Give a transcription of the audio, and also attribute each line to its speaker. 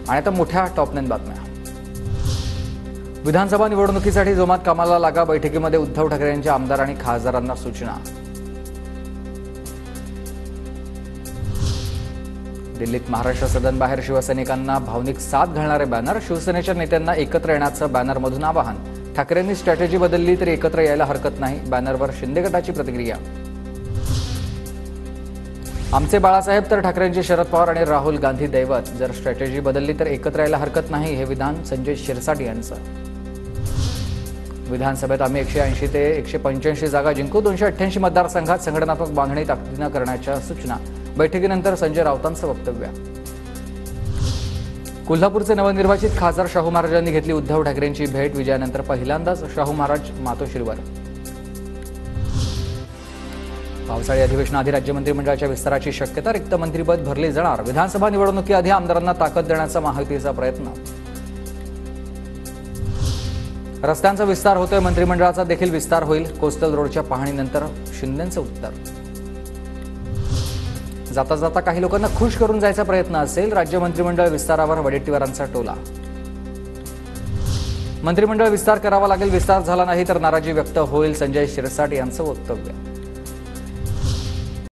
Speaker 1: आणि आता मोठ्या टॉप 9 बातम्या। विधानसभा निवडणुकीसाठी जोमात कामाला लागा। बैठकीमध्ये उद्धव ठाकरे यांच्या आमदार आणि खासदारांना सूचना। दिल्लीत महाराष्ट्र सदन बाहेर शिवसैनिकांना भावनिक साथ घालणारे बॅनर। शिवसेनेच्या नेत्यांना एकत्र येण्याचं बॅनरमधून आवाहन। ठाकरेंनी स्ट्रॅटेजी बदलली तरी एकत्र यायला हरकत नाही। बॅनरवर शिंदे गटाची प्रतिक्रिया। आमचे बाळासाहेब तर ठाकरेंचे शरद पवार आणि राहुल गांधी दैवत। जर स्ट्रॅटेजी बदलली तर एकत्र यायला हरकत नाही, हे विधान संजय शिरसाट यांचं। विधानसभेत आम्ही 180 ते 185 जागा जिंकू। 288 मतदारसंघात संघटनात्मक बांधणी ताकदीनं करण्याच्या सूचना। बैठकीनंतर संजय राऊतांचं वक्तव्य। कोल्हापूरचे नवनिर्वाचित खासदार शाहू महाराजांनी घेतली उद्धव ठाकरेंची भेट। विजयानंतर पहिल्यांदाच शाहू महाराज मातोश्रीवर। पावसाळी अधिवेशनाआधी राज्य मंत्रिमंडळाच्या विस्ताराची शक्यता। रिक्त मंत्रिपद भरले जाणार। विधानसभा निवडणुकीआधी आमदारांना ताकद देण्याचा महायुतीचा प्रयत्न। रस्त्यांचा विस्तार होतोय, मंत्रिमंडळाचा देखील विस्तार होईल। कोस्टल रोडच्या पाहणीनंतर शिंदेंचं उत्तर। जाता जाता काही लोकांना खुश करून जायचा प्रयत्न असेल। राज्य मंत्रिमंडळ विस्तारावर वडेट्टीवारांचा टोला। मंत्रिमंडळ विस्तार करावा लागेल, विस्तार झाला नाही तर नाराजी व्यक्त होईल, संजय शिरसाट यांचं वक्तव्य।